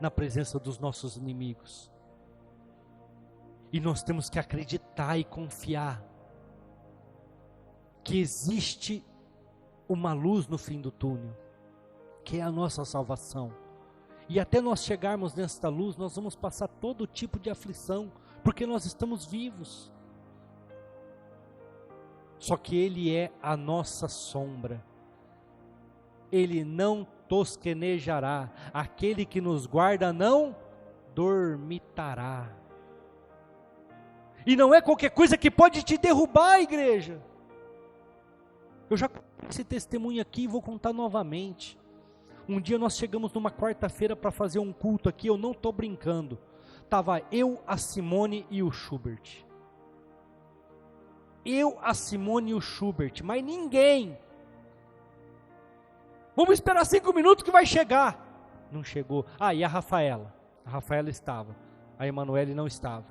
na presença dos nossos inimigos, e nós temos que acreditar e confiar que existe uma luz no fim do túnel, que é a nossa salvação, e até nós chegarmos nesta luz, nós vamos passar todo tipo de aflição, porque nós estamos vivos, só que Ele é a nossa sombra, Ele não tosquenejará, aquele que nos guarda não dormitará. E não é qualquer coisa que pode te derrubar, igreja. Eu já contei esse testemunho aqui e vou contar novamente. Um dia nós chegamos numa quarta-feira para fazer um culto aqui, eu não estou brincando. Estava eu, a Simone e o Schubert. Eu, a Simone e o Schubert, mas ninguém. Vamos esperar 5 minutos que vai chegar. Não chegou. E a Rafaela? A Rafaela estava. A Emanuele não estava.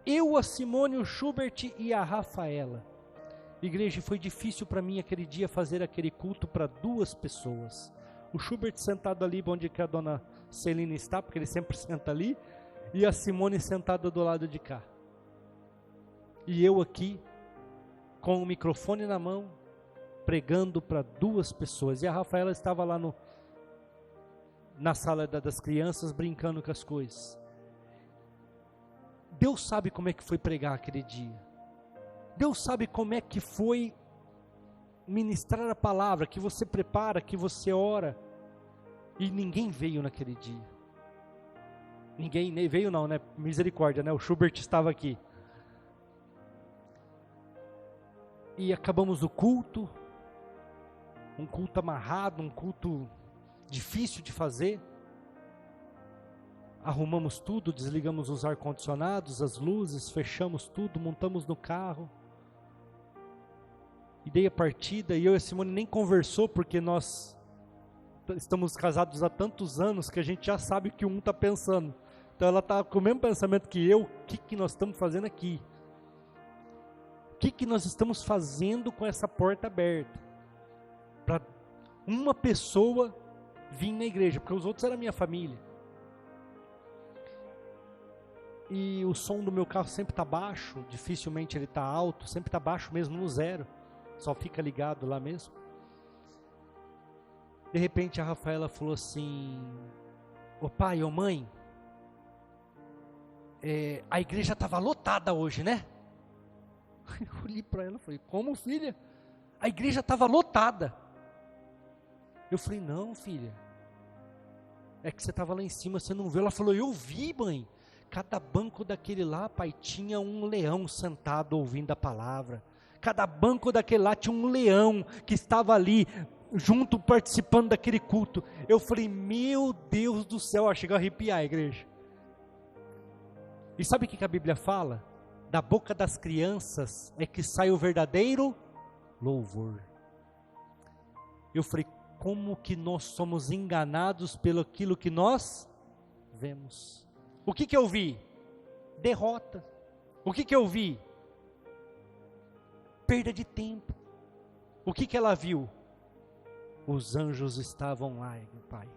Eu, a Simone, o Schubert e a Rafaela. Igreja, foi difícil para mim aquele dia fazer aquele culto para 2 pessoas. O Schubert sentado ali, onde que a dona Celina está, porque ele sempre senta ali. E a Simone sentada do lado de cá. E eu aqui, com o microfone na mão, pregando para 2 pessoas, e a Rafaela estava lá na sala das crianças, brincando com as coisas. Deus sabe como é que foi pregar aquele dia, Deus sabe como é que foi ministrar a palavra, que você prepara, que você ora, e ninguém veio naquele dia, ninguém nem veio não, misericórdia, o Schubert estava aqui, e acabamos o culto, um culto amarrado, um culto difícil de fazer, arrumamos tudo, desligamos os ar-condicionados, as luzes, fechamos tudo, montamos no carro. E dei a partida, e eu e a Simone nem conversou, porque nós estamos casados há tantos anos que a gente já sabe o que um está pensando. Então ela está com o mesmo pensamento que eu. O que nós estamos fazendo aqui? O que nós estamos fazendo com essa porta aberta? Para uma pessoa vir na igreja, porque os outros eram minha família. E o som do meu carro sempre está baixo, dificilmente ele está alto, sempre está baixo mesmo no zero, só fica ligado lá mesmo. De repente a Rafaela falou assim: ô pai, ô mãe, a igreja estava lotada hoje, né? Eu olhei para ela e falei: como, filha? A igreja estava lotada. Eu falei: não, filha, é que você estava lá em cima, você não viu. Ela falou: eu vi, mãe. Cada banco daquele lá, pai, tinha um leão sentado ouvindo a palavra. Cada banco daquele lá tinha um leão que estava ali, junto, participando daquele culto. Eu falei: meu Deus do céu, chegou a arrepiar a igreja. E sabe o que a Bíblia fala? Da boca das crianças é que sai o verdadeiro louvor. Eu falei: como que nós somos enganados pelo aquilo que nós vemos? O que eu vi? Derrota. O que eu vi? Perda de tempo. O que ela viu? Os anjos estavam lá, pai.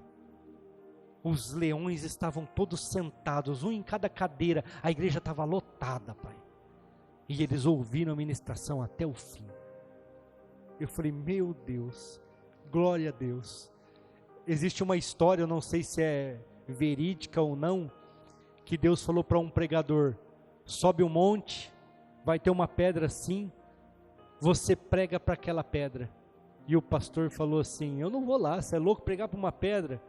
Os leões estavam todos sentados, um em cada cadeira. A igreja estava lotada, pai. E eles ouviram a ministração até o fim. Eu falei: meu Deus, glória a Deus. Existe uma história, eu não sei se é verídica ou não, que Deus falou para um pregador: sobe um monte, vai ter uma pedra assim, você prega para aquela pedra. E o pastor falou assim: eu não vou lá, você é louco pregar para uma pedra?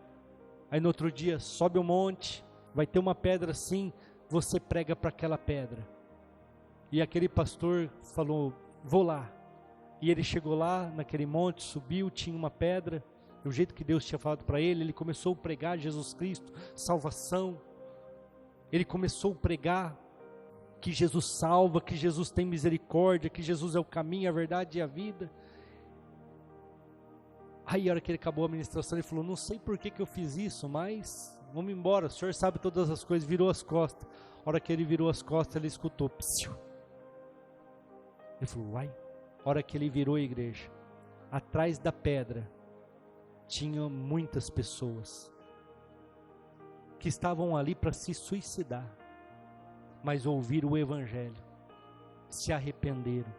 Aí no outro dia, sobe um monte, vai ter uma pedra assim, você prega para aquela pedra. E aquele pastor falou: vou lá. E ele chegou lá naquele monte, subiu, tinha uma pedra, do jeito que Deus tinha falado para ele. Ele começou a pregar Jesus Cristo, salvação. Ele começou a pregar que Jesus salva, que Jesus tem misericórdia, que Jesus é o caminho, a verdade e a vida. Aí a hora que ele acabou a ministração, ele falou: não sei por que eu fiz isso, mas vamos embora, o senhor sabe todas as coisas. Virou as costas. A hora que ele virou as costas, ele escutou: psiu. Ele falou: uai. A hora que ele virou a igreja, atrás da pedra tinham muitas pessoas que estavam ali para se suicidar, mas ouviram o evangelho, se arrependeram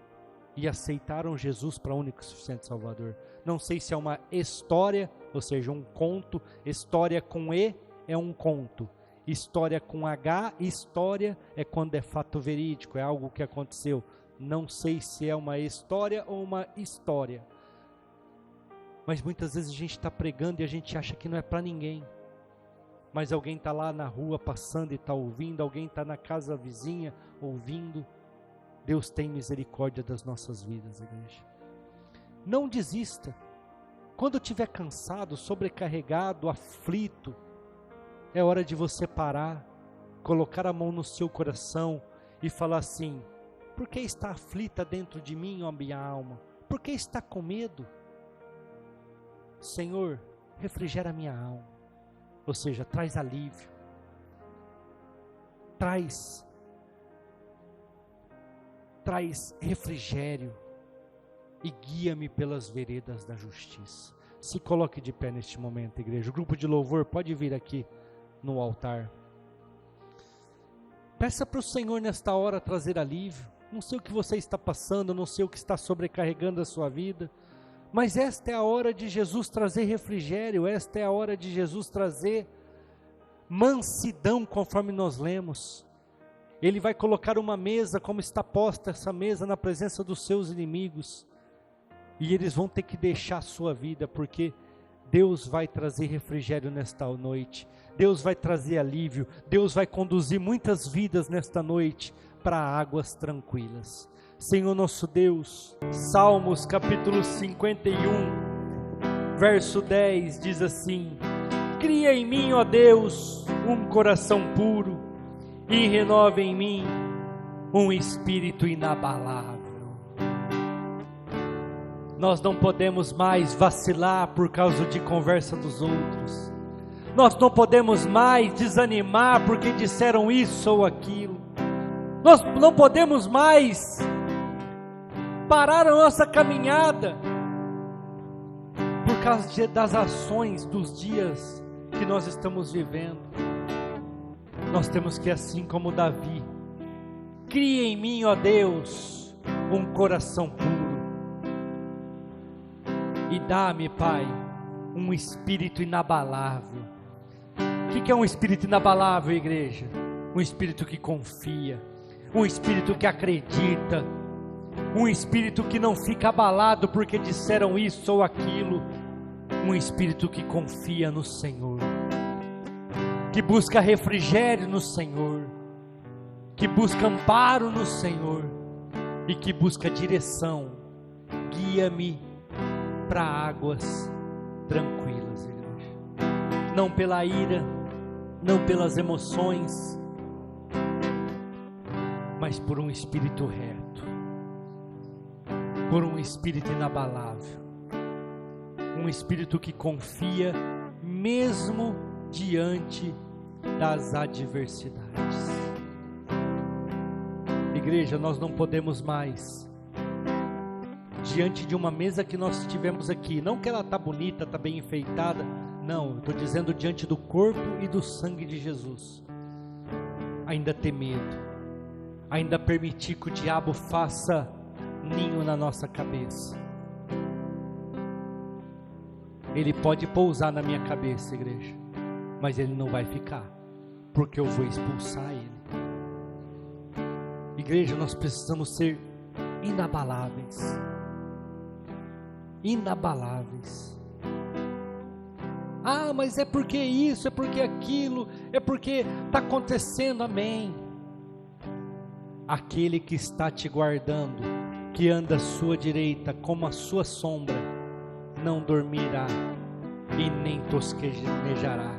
e aceitaram Jesus para o único e suficiente Salvador. Não sei se é uma história, ou seja, um conto. História com E é um conto, história com H, história é quando é fato verídico, é algo que aconteceu. Não sei se é uma história ou uma história, mas muitas vezes a gente está pregando e a gente acha que não é para ninguém. Mas alguém está lá na rua passando e está ouvindo, alguém está na casa vizinha ouvindo. Deus tem misericórdia das nossas vidas, igreja. Não desista. Quando estiver cansado, sobrecarregado, aflito, é hora de você parar, colocar a mão no seu coração e falar assim: por que está aflita dentro de mim, ó minha alma? Por que está com medo? Senhor, refrigera minha alma. Ou seja, traz alívio, traz refrigério e guia-me pelas veredas da justiça. Se coloque de pé neste momento, igreja. O grupo de louvor pode vir aqui no altar. Peça para o Senhor nesta hora trazer alívio. Não sei o que você está passando, não sei o que está sobrecarregando a sua vida, mas esta é a hora de Jesus trazer refrigério, esta é a hora de Jesus trazer mansidão, conforme nós lemos. Ele vai colocar uma mesa, como está posta essa mesa, na presença dos seus inimigos, e eles vão ter que deixar a sua vida, porque Deus vai trazer refrigério nesta noite, Deus vai trazer alívio, Deus vai conduzir muitas vidas nesta noite para águas tranquilas. Senhor nosso Deus, Salmos capítulo 51, verso 10 diz assim: cria em mim, ó Deus, um coração puro e renova em mim um espírito inabalável. Nós não podemos mais vacilar por causa de conversa dos outros. Nós não podemos mais desanimar porque disseram isso ou aquilo. Nós não podemos mais parar a nossa caminhada por causa das ações dos dias que nós estamos vivendo. Nós temos que, assim como Davi, cria em mim, ó Deus, um coração puro e dá-me, Pai, um espírito inabalável. O que é um espírito inabalável, igreja? Um espírito que confia, um espírito que acredita, um espírito que não fica abalado porque disseram isso ou aquilo, um espírito que confia no Senhor, que busca refrigério no Senhor, que busca amparo no Senhor e que busca direção. Guia-me para águas tranquilas, igreja. Não pela ira, não pelas emoções, mas por um espírito reto, por um espírito inabalável, um espírito que confia mesmo diante das adversidades. Igreja, nós não podemos mais, diante de uma mesa que nós tivemos aqui, não que ela está bonita, está bem enfeitada, não, eu estou dizendo diante do corpo e do sangue de Jesus, ainda ter medo, ainda permitir que o diabo faça ninho na nossa cabeça. Ele pode pousar na minha cabeça, igreja, mas ele não vai ficar, porque eu vou expulsar ele. Igreja, nós precisamos ser inabaláveis, inabaláveis. Ah, mas é porque isso, é porque aquilo, é porque está acontecendo, amém. Aquele que está te guardando, que anda à sua direita como a sua sombra, não dormirá e nem tosquenejará,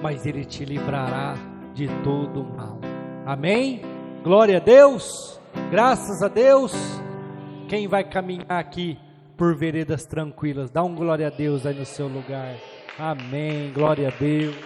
mas ele te livrará de todo o mal. Amém? Glória a Deus, graças a Deus. Quem vai caminhar aqui por veredas tranquilas, dá um glória a Deus aí no seu lugar. Amém, glória a Deus.